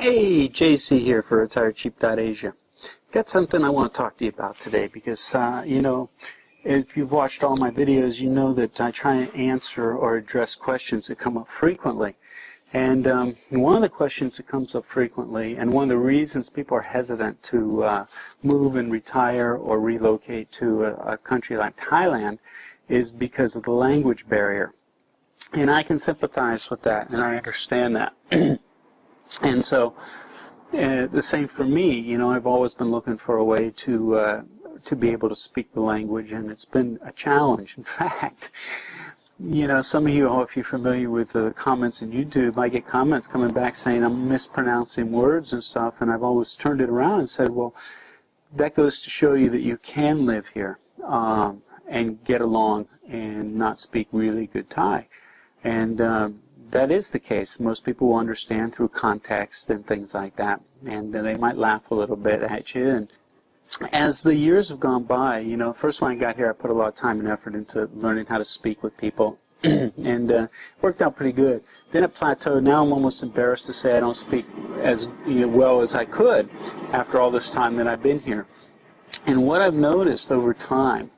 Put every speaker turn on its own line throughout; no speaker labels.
Hey, JC here for retiredcheap.asia. Got something I want to talk to you about today because, you know, if you've watched all my videos, you know that I try and answer or address questions that come up frequently. And one of the questions that comes up frequently, and one of the reasons people are hesitant to move and retire or relocate to a country like Thailand, is because of the language barrier. And I can sympathize with that, and I understand that. And so, the same for me. You know, I've always been looking for a way to be able to speak the language, and it's been a challenge. In fact, you know, some of you, if you're familiar with the comments in YouTube, I get comments coming back saying I'm mispronouncing words and stuff, and I've always turned it around and said, well, that goes to show you that you can live here and get along and not speak really good Thai. And that is the case. Most people will understand through context and things like that, and they might laugh a little bit at you. And as the years have gone by, you know, first when I got here, I put a lot of time and effort into learning how to speak with people, and worked out pretty good. Then it plateaued. Now I'm almost embarrassed to say I don't speak as well as I could after all this time that I've been here. And what I've noticed over time,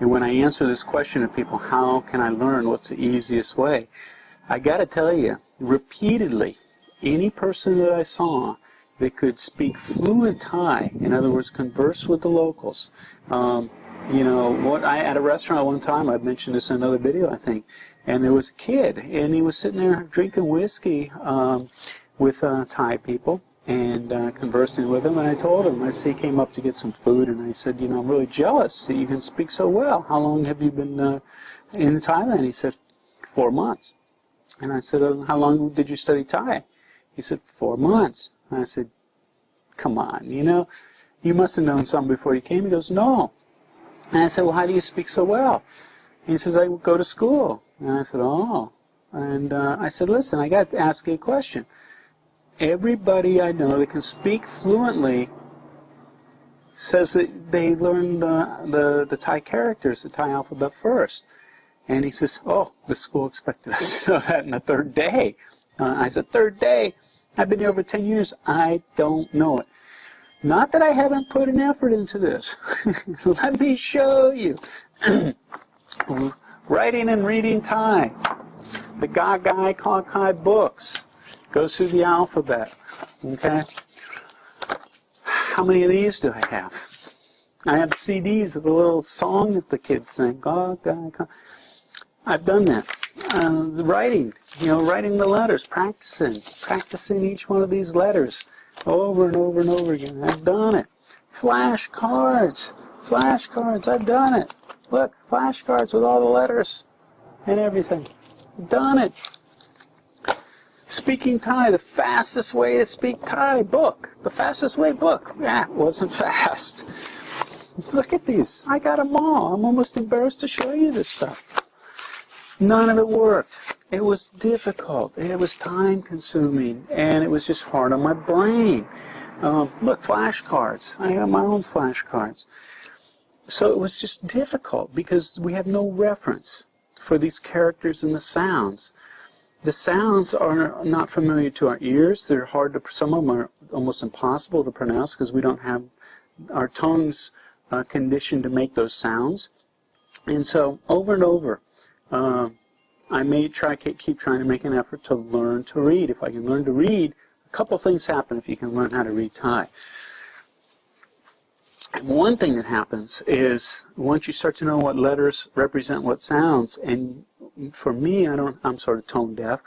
and when I answer this question to people, how can I learn, what's the easiest way? I got to tell you, repeatedly, any person that I saw that could speak fluent Thai, in other words, converse with the locals. You know, at a restaurant one time, I've mentioned this in another video, I think, and there was a kid, and he was sitting there drinking whiskey with Thai people and conversing with them, and I told him, he came up to get some food, and I said, you know, I'm really jealous that you can speak so well. How long have you been in Thailand? He said, 4 months. And I said, how long did you study Thai? He said, 4 months. And I said, come on, you know, you must have known something before you came. He goes, no. And I said, well, how do you speak so well? He says, I go to school. And I said, oh. And I said, listen, I got to ask you a question. Everybody I know that can speak fluently says that they learned the Thai characters, the Thai alphabet first. And he says, oh, the school expected us to know that in the third day. I said, third day? I've been here over 10 years. I don't know it. Not that I haven't put an effort into this. Let me show you. Writing and reading Thai. The Gagai Kakai books. Goes through the alphabet. Okay? How many of these do I have? I have CDs of the little song that the kids sing. Gagai Kakai. I've done that. The writing, you know, writing the letters, practicing each one of these letters over and over and over again. I've done it. Flashcards, I've done it. Look, flashcards with all the letters and everything. Done it. Speaking Thai, the fastest way to speak Thai book. The fastest way book. Yeah, it wasn't fast. Look at these. I got them all. I'm almost embarrassed to show you this stuff. None of it worked. It was difficult. It was time-consuming, and it was just hard on my brain. Look, flashcards. I got my own flashcards. So it was just difficult because we have no reference for these characters and the sounds. The sounds are not familiar to our ears. They're hard to. Some of them are almost impossible to pronounce because we don't have our tongues conditioned to make those sounds. And so over and over. I may keep trying to make an effort to learn to read. If I can learn to read, a couple things happen if you can learn how to read Thai. And one thing that happens is once you start to know what letters represent what sounds, and for me, I'm sort of tone deaf.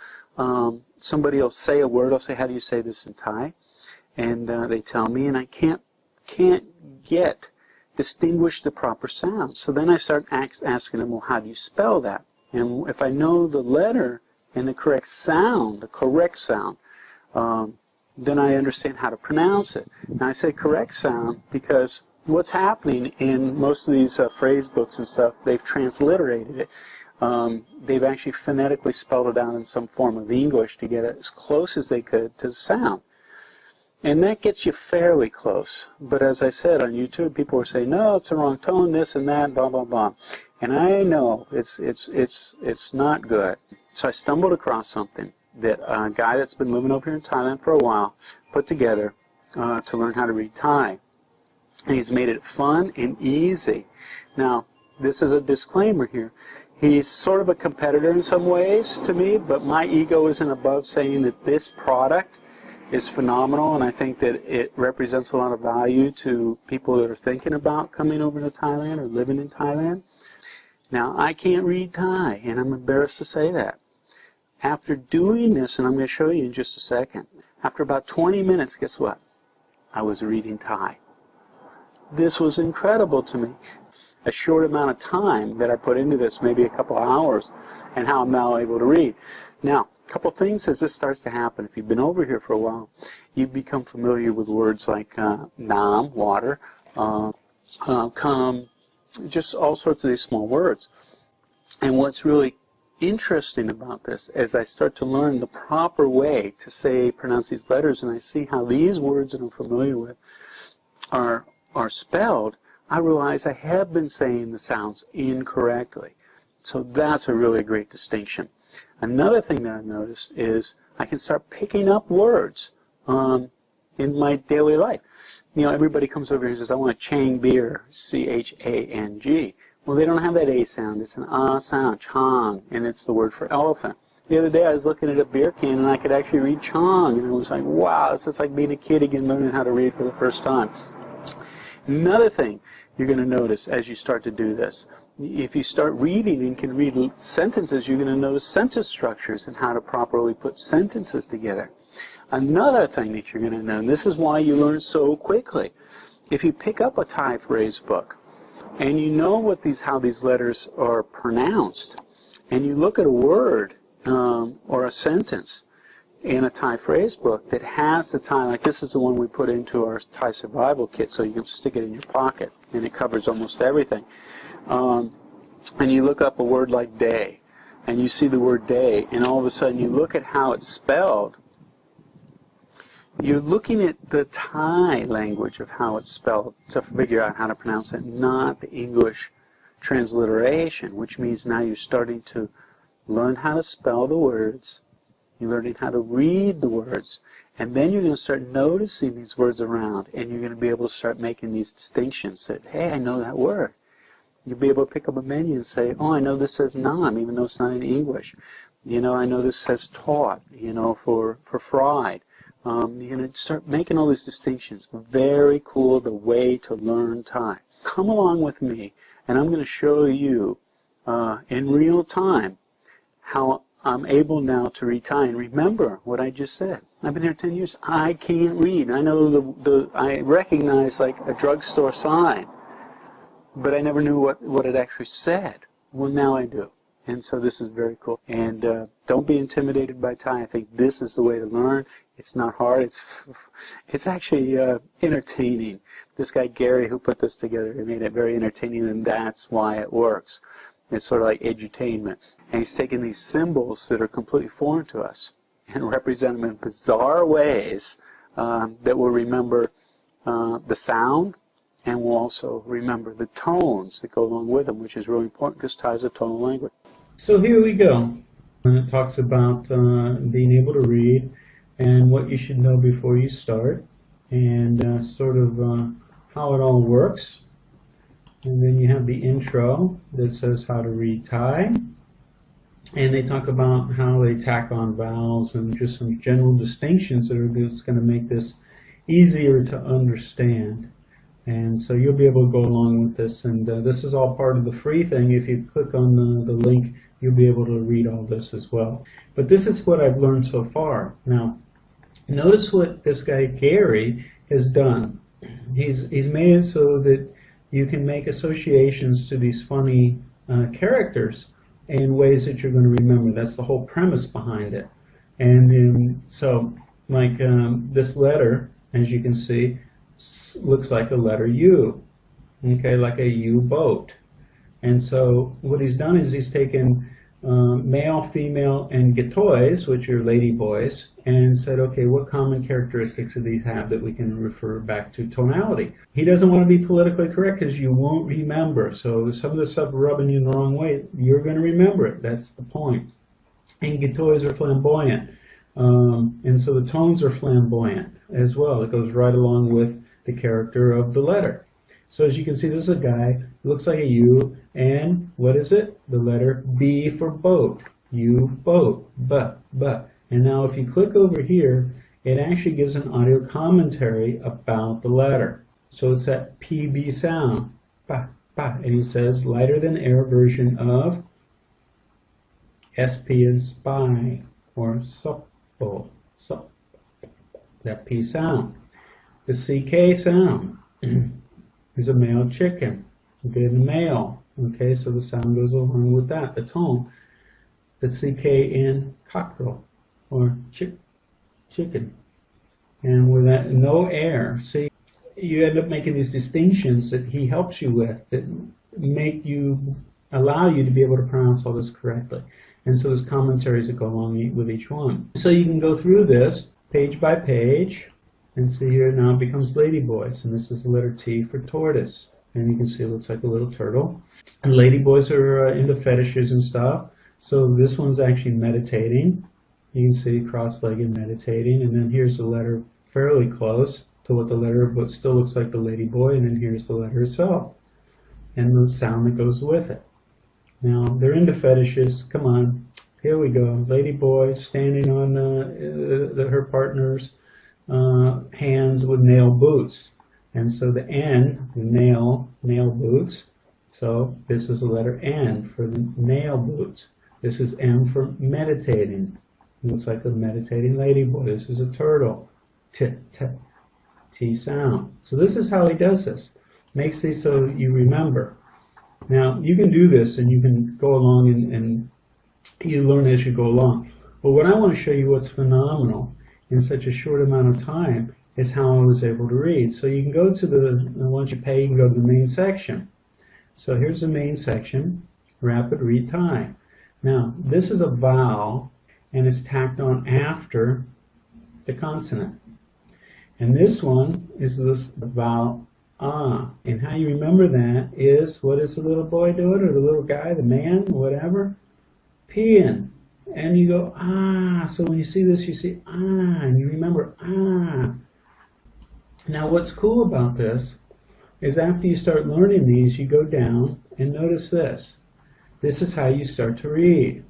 Somebody will say a word. I'll say, how do you say this in Thai? And they tell me, and I can't distinguish the proper sound. So then I start asking them, well, how do you spell that? And if I know the letter and the correct sound, then I understand how to pronounce it. And I say correct sound because what's happening in most of these phrase books and stuff, they've transliterated it. They've actually phonetically spelled it out in some form of English to get it as close as they could to the sound. And that gets you fairly close. But as I said on YouTube, people were saying, no, it's the wrong tone, this and that, blah, blah, blah. And I know it's not good. So I stumbled across something. that a guy that's been living over here in Thailand for a while put together to learn how to read Thai. And he's made it fun and easy. Now, this is a disclaimer here. He's sort of a competitor in some ways to me, but my ego isn't above saying that this product is phenomenal, and I think that it represents a lot of value to people that are thinking about coming over to Thailand or living in Thailand. Now, I can't read Thai, and I'm embarrassed to say that. After doing this, and I'm going to show you in just a second, after about 20 minutes, guess what? I was reading Thai. This was incredible to me. A short amount of time that I put into this, maybe a couple hours, and how I'm now able to read. Now, a couple things as this starts to happen. If you've been over here for a while, you become familiar with words like nam, water, come, just all sorts of these small words. And what's really interesting about this, as I start to learn the proper way to say, pronounce these letters, and I see how these words that I'm familiar with are spelled, I realize I have been saying the sounds incorrectly. So that's a really great distinction. Another thing that I've noticed is I can start picking up words in my daily life. You know, everybody comes over here and says, I want a Chang beer, C-H-A-N-G. Well, they don't have that A sound. It's an A sound, Chang, and it's the word for elephant. The other day I was looking at a beer can and I could actually read Chang, and I was like, wow, this is like being a kid again, learning how to read for the first time. Another thing you're going to notice as you start to do this, if you start reading and can read sentences, you're going to notice sentence structures and how to properly put sentences together. Another thing that you're going to know, and this is why you learn so quickly, if you pick up a Thai phrase book and you know how these letters are pronounced, and you look at a word or a sentence in a Thai phrase book that has the Thai, like this is the one we put into our Thai survival kit, so you can stick it in your pocket, and it covers almost everything. And you look up a word like day, and you see the word day, and all of a sudden you look at how it's spelled. You're looking at the Thai language of how it's spelled to figure out how to pronounce it, not the English transliteration, which means now you're starting to learn how to spell the words, you're learning how to read the words, and then you're going to start noticing these words around, and you're going to be able to start making these distinctions that, hey, I know that word. You'll be able to pick up a menu and say, oh, I know this says nam, even though it's not in English. You know, I know this says taught, you know, for fried. You're going to start making all these distinctions. Very cool, the way to learn Thai. Come along with me, and I'm going to show you in real time how I'm able now to read Thai. And remember what I just said. I've been here 10 years. I can't read. I know I recognize like a drugstore sign, but I never knew what it actually said. Well, now I do. And so this is very cool. And don't be intimidated by Thai. I think this is the way to learn. It's not hard. It's actually entertaining. This guy Gary who put this together, he made it very entertaining, and that's why it works. It's sort of like edutainment. And he's taken these symbols that are completely foreign to us and represent them in bizarre ways that will remember the sound, and we'll also remember the tones that go along with them, which is really important because Thai is a tonal language. So here we go. And it talks about being able to read and what you should know before you start, and sort of how it all works. And then you have the intro that says how to read Thai. And they talk about how they tack on vowels and just some general distinctions that are just going to make this easier to understand. And so you'll be able to go along with this. And this is all part of the free thing. If you click on the link, you'll be able to read all this as well. But this is what I've learned so far. Now, notice what this guy Gary has done. He's made it so that you can make associations to these funny characters in ways that you're going to remember. That's the whole premise behind it. And so, like this letter, as you can see, looks like a letter U, okay, like a U-boat. And so what he's done is he's taken male, female, and getoys, which are lady boys, and said, okay, what common characteristics do these have that we can refer back to tonality? He doesn't want to be politically correct because you won't remember. So if some of this stuff rubbing you the wrong way, you're going to remember it. That's the point. And getoys are flamboyant. And so the tones are flamboyant as well. It goes right along with the character of the letter. So as you can see, this is a guy who looks like a U, and what is it? The letter B for boat. U, boat, but. And now if you click over here, it actually gives an audio commentary about the letter. So it's that PB sound, ba, ba, and he says lighter than air version of SP and spy, or supple, that P sound. The CK sound is a male chicken, okay, the male, okay, so the sound goes along with that, the tone. The CK in cockerel, or chicken, and with that no air. See, you end up making these distinctions that he helps you with that allow you to be able to pronounce all this correctly. And so there's commentaries that go along with each one. So you can go through this page by page and see here now it becomes ladyboys, and this is the letter T for tortoise. And you can see it looks like a little turtle. And ladyboys are into fetishes and stuff. So this one's actually meditating. You can see cross-legged meditating, and then here's the letter fairly close to what the letter, but still looks like the ladyboy, and then here's the letter itself and the sound that goes with it. Now they're into fetishes. Come on, here we go. Ladyboy standing on her partner's hands with nail boots, and so the N, the nail boots. So this is the letter N for the nail boots. This is M for meditating. It looks like a meditating ladyboy. This is a turtle. T sound. So this is how he does this. Makes these so you remember. Now you can do this and you can go along and you learn as you go along. But what I want to show you what's phenomenal in such a short amount of time is how I was able to read. So you can go to once you pay, you can go to the main section. So here's the main section, Rapid Read Thai. Now this is a vowel, and it's tacked on after the consonant. And this one is the vowel ah. And how you remember that is, what is the little boy doing, or the little guy, the man, whatever? Peeing. And you go ah. So when you see this, you see ah, and you remember ah. Now what's cool about this is after you start learning these, you go down and notice this. This is how you start to read.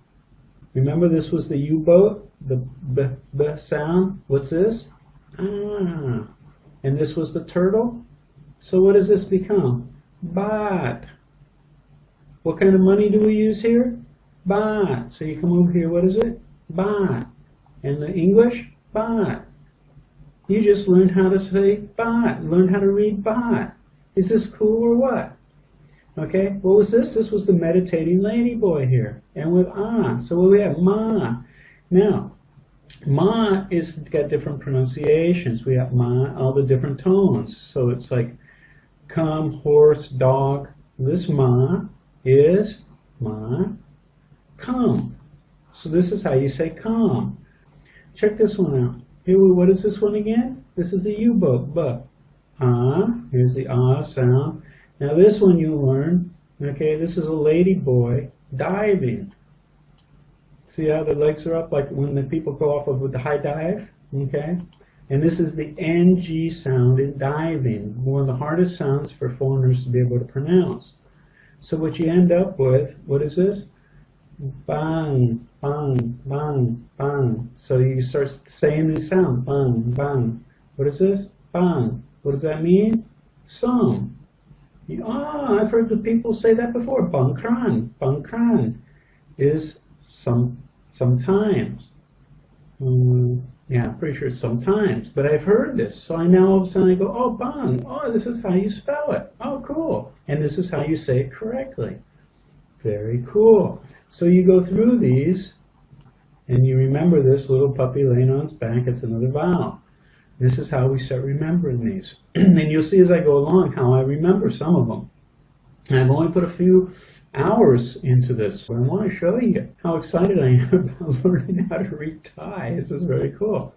Remember, this was the U-boat, the b sound. What's this? Ah. And this was the turtle. So what does this become? Baht. What kind of money do we use here? Baht. So you come over here, what is it? Baht. And the English? Baht. You just learned how to say baht, learned how to read baht. Is this cool or what? Okay, what was this? This was the meditating ladyboy here. And with ah, so what we have? Ma. Now, ma is got different pronunciations. We have ma, all the different tones. So it's like come, horse, dog. This ma is ma, come. So this is how you say come. Check this one out. Here, what is this one again? This is the U-boat, but ah, here's the ah sound. Now this one you learn, okay, this is a lady boy diving. See how the legs are up like when the people go off with the high dive, okay? And this is the NG sound in diving, one of the hardest sounds for foreigners to be able to pronounce. So what you end up with, what is this? Bang, bang, bang, bang. So you start saying these sounds, bang, bang. What is this? Bang. What does that mean? Some. I've heard the people say that before. Bangkran. Bangkran is sometimes. Yeah, I'm pretty sure it's sometimes. But I've heard this. So I now all of a sudden I go, oh, bang. Oh, this is how you spell it. Oh, cool. And this is how you say it correctly. Very cool. So you go through these and you remember this little puppy laying on its back. It's another vowel. This is how we start remembering these. And you'll see as I go along how I remember some of them. And I've only put a few hours into this. But I want to show you how excited I am about learning how to read Thai. This is very cool.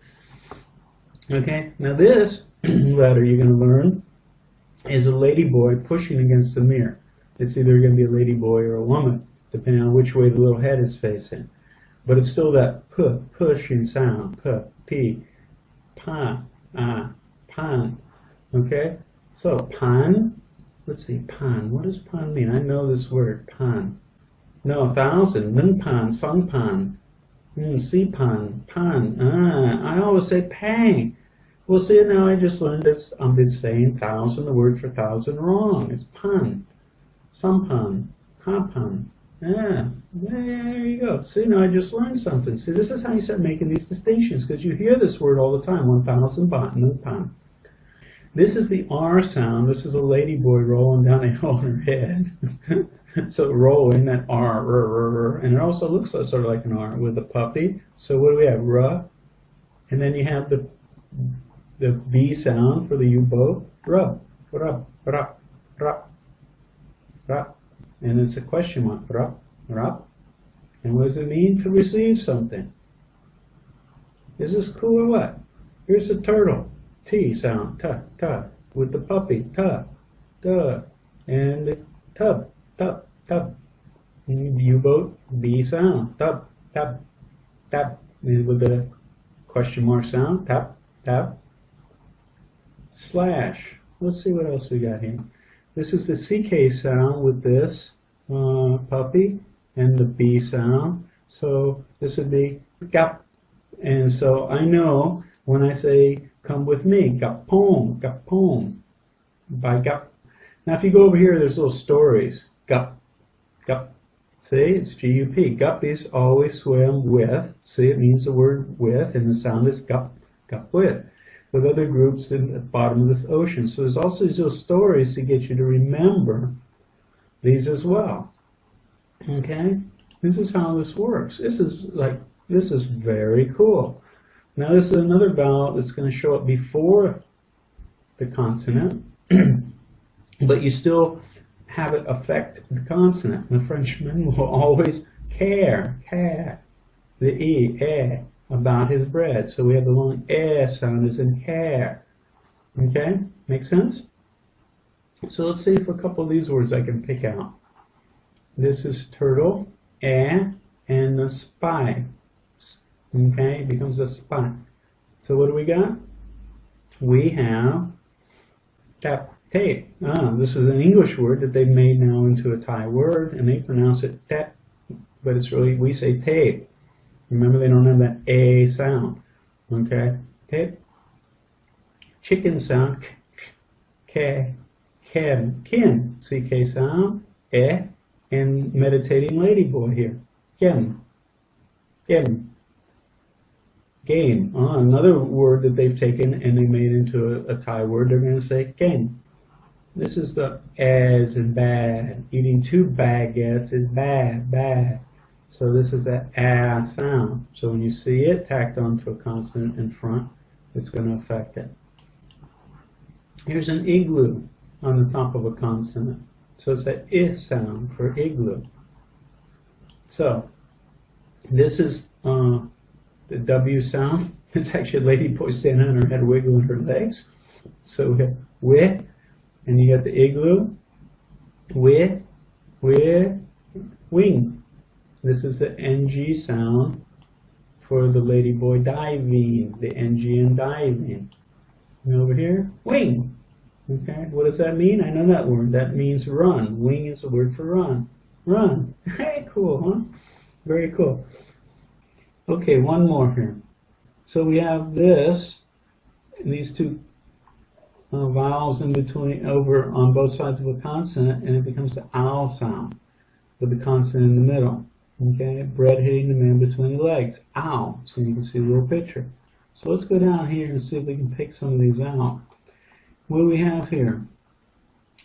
Okay, now this letter you're going to learn is a ladyboy pushing against the mirror. It's either going to be a ladyboy or a woman, depending on which way the little head is facing. but it's still that pushing sound. P, pa, pan. Okay? So, pan. Let's see, pan. What does pan mean? I know this word, pan. No, 1,000. Nung pan, song pan. Si pan, pan. I always say pang. Well, see, now I just learned this. I've been saying 1,000, the word for 1,000, wrong. It's pan. Sampan. Hapan. Yeah, there you go. See, now I just learned something. See, this is how you start making these distinctions, because you hear this word all the time, 1,000 baht, no pan. This is the R sound. This is a lady boy rolling down a hill on her head. So rolling that R, and it also looks sort of like an R with a puppy. So what do we have? R, and then you have the B sound for the U-boat. R, R, R, R, R. And it's a question mark. R, R. And what does it mean? To receive something. Is this cool or what? Here's the turtle. T sound. Ta, ta. With the puppy. Ta, ta. And tub. Tub, tub. U-boat, B sound. Tub, tub, tub. With the question mark sound. Tap, tap. Slash. Let's see what else we got here. This is the CK sound with this puppy and the B sound. So this would be gap. And so I know when I say come with me, gapong, gapong, by gap. Now if you go over here, there's little stories. Gup, gup. See, it's G-U-P. Guppies always swim with. See, it means the word with, and the sound is gup, gup with other groups in the bottom of this ocean. So there's also these little stories to get you to remember these as well. Okay? This is how this works. This is very cool. Now this is another vowel that's going to show up before the consonant, but you still have it affect the consonant. The Frenchman will always care, the E, about his bread. So we have the long sound as in care. Okay? Make sense? So let's see if a couple of these words I can pick out. This is turtle, and the spy. Okay? It becomes a spy. So what do we got? We have tap. Tape. This is an English word that they've made now into a Thai word, and they pronounce it tap, but it's really, we say tape. Remember, they don't have that A sound. Okay? Tape. Chicken sound, K, ken, kin, CK sound, and meditating ladyboy here. Ken, ken. Game. Another word that they've taken and they made into a Thai word, they're going to say ken. This is the as in bad. Eating 2 baguettes is bad, bad. So this is that sound. So when you see it tacked onto a consonant in front, it's going to affect it. Here's an igloo on the top of a consonant. So it's that sound for igloo. So this is the W sound. It's actually a lady boy standing on her head wiggling her legs. So we have with. And you got the igloo, with, wing. This is the NG sound for the ladyboy diving, the NG in diving. And over here, wing. Okay, what does that mean? I know that word. That means run. Wing is the word for run. Run. Hey, cool, huh? Very cool. Okay, one more here. So we have this, these two vowels in between, over on both sides of a consonant, and it becomes the owl sound with the consonant in the middle. Okay, bread hitting the man between the legs. Ow. So you can see the little picture. So let's go down here and see if we can pick some of these out. What do we have here?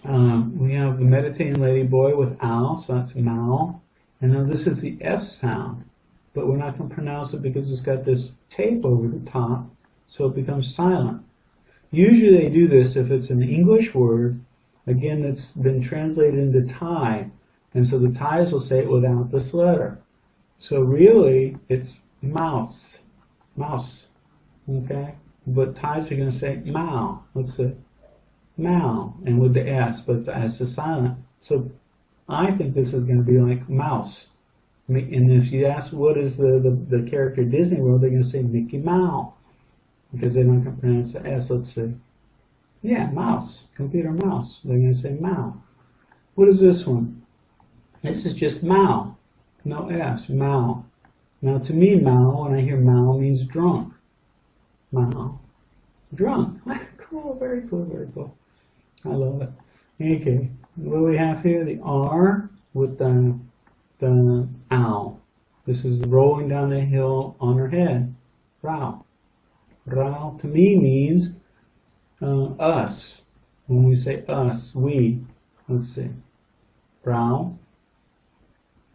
We have the meditating ladyboy with owl, so that's Mao. And now this is the S sound, but we're not going to pronounce it because it's got this tape over the top, so it becomes silent. Usually they do this if it's an English word, again, that's been translated into Thai, and so the Thais will say it without this letter. So really, it's mouse, mouse, okay? But Thais are going to say Mao. Let's say Mao, and with the S, but the S is silent. So I think this is going to be like mouse, And if you ask what is the character Disney World, they're going to say Mickey Mouse, because they don't pronounce the S. Let's see. Yeah, mouse, computer mouse. They're going to say Mao. What is this one? This is just Mao, no S, Mao. Now to me, Mao, when I hear Mao, means drunk. Mao, drunk. Cool, very cool, very cool. I love it. Okay, what do we have here? The R with the ow. This is rolling down the hill on her head. Rao. Rao to me means us. When we say us, we. Let's see. Rao.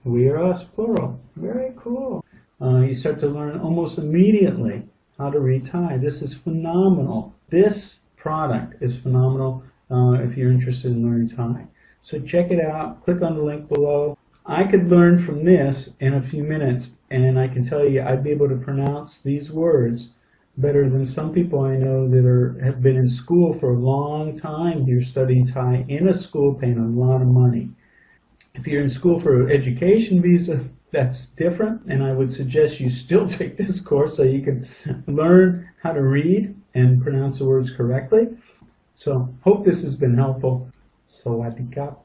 We are us, plural. Very cool. You start to learn almost immediately how to read Thai. This is phenomenal. This product is phenomenal if you're interested in learning Thai. So check it out. Click on the link below. I could learn from this in a few minutes, and I can tell you I'd be able to pronounce these words better than some people I know that have been in school for a long time here studying Thai in a school paying a lot of money. If you're in school for an education visa, that's different, and I would suggest you still take this course so you can learn how to read and pronounce the words correctly. So, hope this has been helpful. Sawadee ka.